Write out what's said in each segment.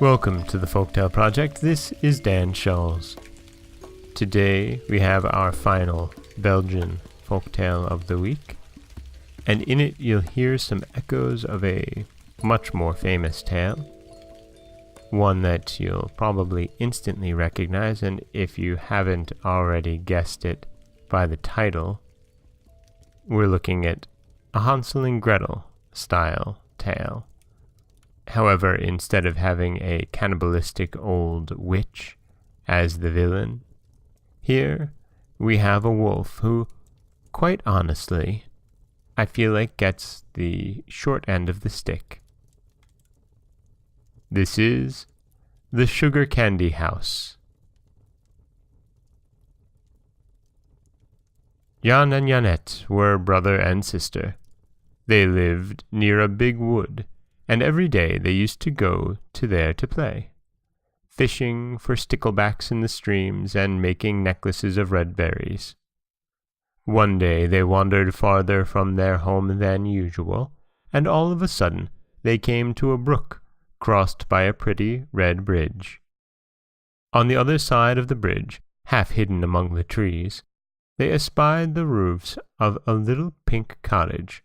Welcome to the Folktale Project. This is Dan Scholes. Today we have our final Belgian folktale of the week, and in it you'll hear some echoes of a much more famous tale, one that you'll probably instantly recognize, and if you haven't already guessed it by the title, we're looking at a Hansel and Gretel style tale. However, instead of having a cannibalistic old witch as the villain, here we have a wolf who, quite honestly, I feel like gets the short end of the stick. This is the Sugar Candy House. Jan and Jannette were brother and sister. They lived near a big wood, and every day they used to go to there to play, fishing for sticklebacks in the streams and making necklaces of red berries. One day they wandered farther from their home than usual, and all of a sudden they came to a brook crossed by a pretty red bridge. On the other side of the bridge, half hidden among the trees, they espied the roofs of a little pink cottage,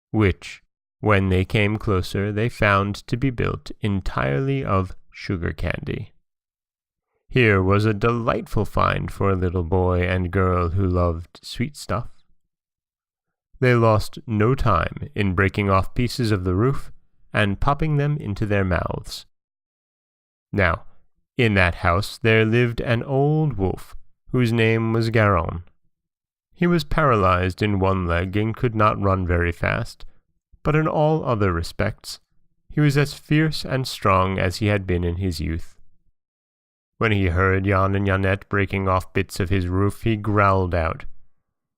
which, when they came closer, they found to be built entirely of sugar candy. Here was a delightful find for a little boy and girl who loved sweet stuff. They lost no time in breaking off pieces of the roof and popping them into their mouths. Now, in that house there lived an old wolf whose name was Garon. He was paralyzed in one leg and could not run very fast, but in all other respects, he was as fierce and strong as he had been in his youth. When he heard Jan and Jannette breaking off bits of his roof, he growled out,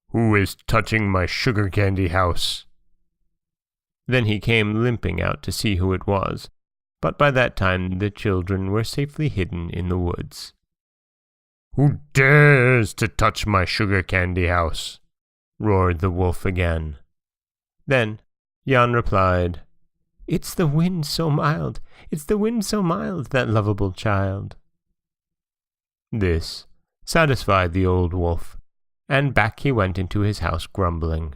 "Who is touching my sugar candy house?" Then he came limping out to see who it was, but by that time the children were safely hidden in the woods. "Who dares to touch my sugar candy house?" roared the wolf again. Then Jan replied, "It's the wind so mild, it's the wind so mild, that lovable child." This satisfied the old wolf, and back he went into his house grumbling.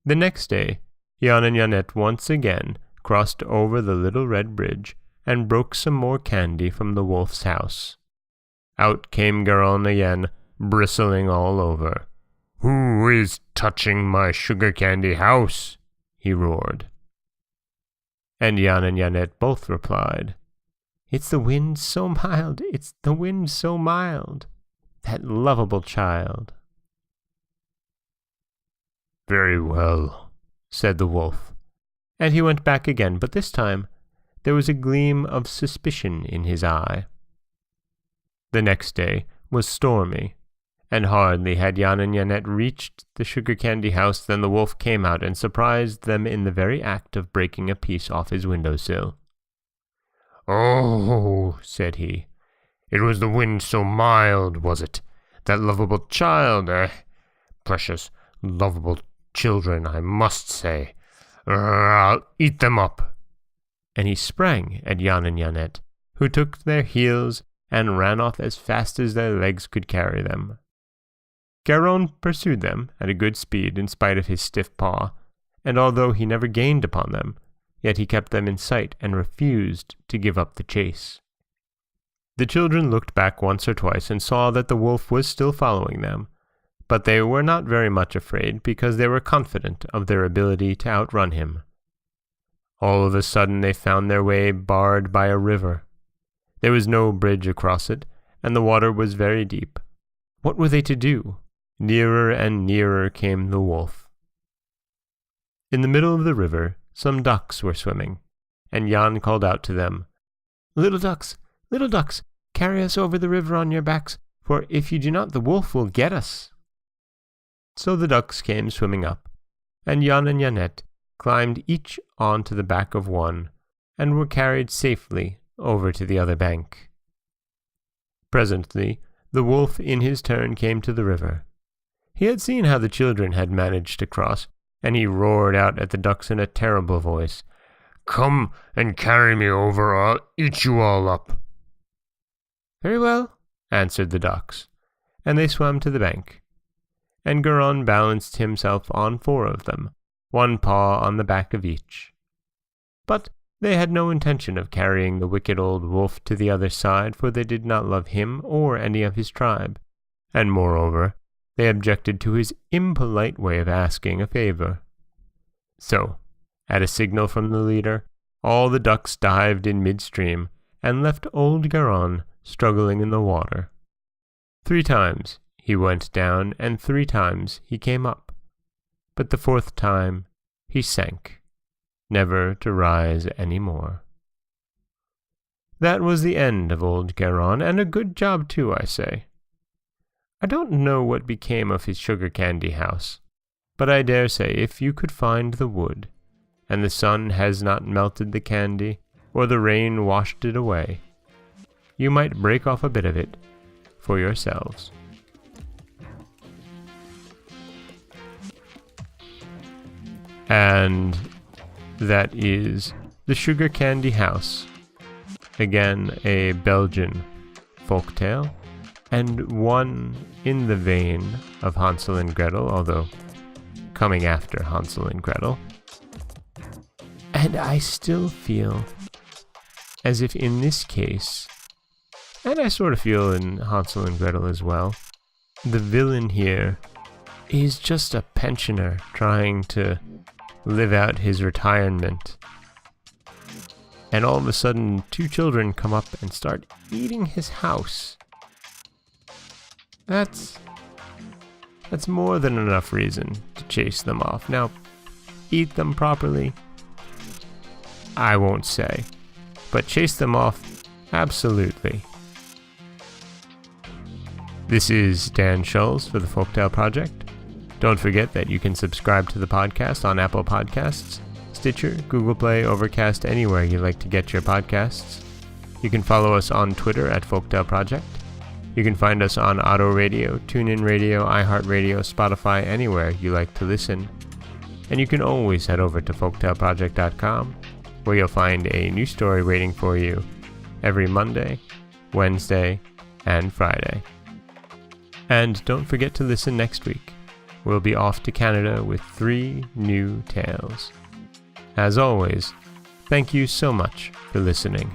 The next day, Jan and Jannette once again crossed over the little red bridge and broke some more candy from the wolf's house. Out came Garon again, bristling all over. "Who is touching my sugar candy house?" he roared. And Jan and Jannette both replied, "It's the wind so mild, it's the wind so mild, that lovable child." "Very well," said the wolf, and he went back again, but this time there was a gleam of suspicion in his eye. The next day was stormy, and hardly had Jan and Jannette reached the sugar candy house than the wolf came out and surprised them in the very act of breaking a piece off his windowsill. "Oh," said he, "it was the wind so mild, was it? That lovable child, Precious, lovable children, I must say. I'll eat them up." And he sprang at Jan and Jannette, who took to their heels and ran off as fast as their legs could carry them. Garon pursued them at a good speed in spite of his stiff paw, and although he never gained upon them, yet he kept them in sight and refused to give up the chase. The children looked back once or twice and saw that the wolf was still following them, but they were not very much afraid because they were confident of their ability to outrun him. All of a sudden they found their way barred by a river. There was no bridge across it, and the water was very deep. What were they to do? Nearer and nearer came the wolf. In the middle of the river, some ducks were swimming, and Jan called out to them, little ducks, carry us over the river on your backs, for if you do not, the wolf will get us." So the ducks came swimming up, and Jan and Jannette climbed each onto the back of one, and were carried safely over to the other bank. Presently, the wolf in his turn came to the river. He had seen how the children had managed to cross, and he roared out at the ducks in a terrible voice, Come and carry me over, or I'll eat you all up." "Very well," answered the ducks, and they swam to the bank. And Garon balanced himself on 4 of them, one paw on the back of each. But they had no intention of carrying the wicked old wolf to the other side, for they did not love him or any of his tribe, and moreover, they objected to his impolite way of asking a favor. So, at a signal from the leader, all the ducks dived in midstream and left old Garon struggling in the water. 3 times he went down, and 3 times he came up, but the 4th time he sank, never to rise any more. That was the end of old Garon, and a good job too, I say. I don't know what became of his sugar candy house, but I dare say if you could find the wood, and the sun has not melted the candy, or the rain washed it away, you might break off a bit of it for yourselves. And that is The Sugar Candy House. Again, a Belgian folktale, and one in the vein of Hansel and Gretel, although coming after Hansel and Gretel. And I still feel as if in this case, and I sort of feel in Hansel and Gretel as well, the villain here is just a pensioner trying to live out his retirement. And all of a sudden, 2 children come up and start eating his house. That's more than enough reason to chase them off. Now, eat them properly, I won't say, but chase them off, absolutely. This is Dan Schulz for the Folktale Project. Don't forget that you can subscribe to the podcast on Apple Podcasts, Stitcher, Google Play, Overcast, anywhere you like to get your podcasts. You can follow us on Twitter at Folktale Project. You can find us on Auto Radio, TuneIn Radio, iHeartRadio, Spotify, anywhere you like to listen. And you can always head over to folktaleproject.com, where you'll find a new story waiting for you every Monday, Wednesday, and Friday. And don't forget to listen next week. We'll be off to Canada with 3 new tales. As always, thank you so much for listening.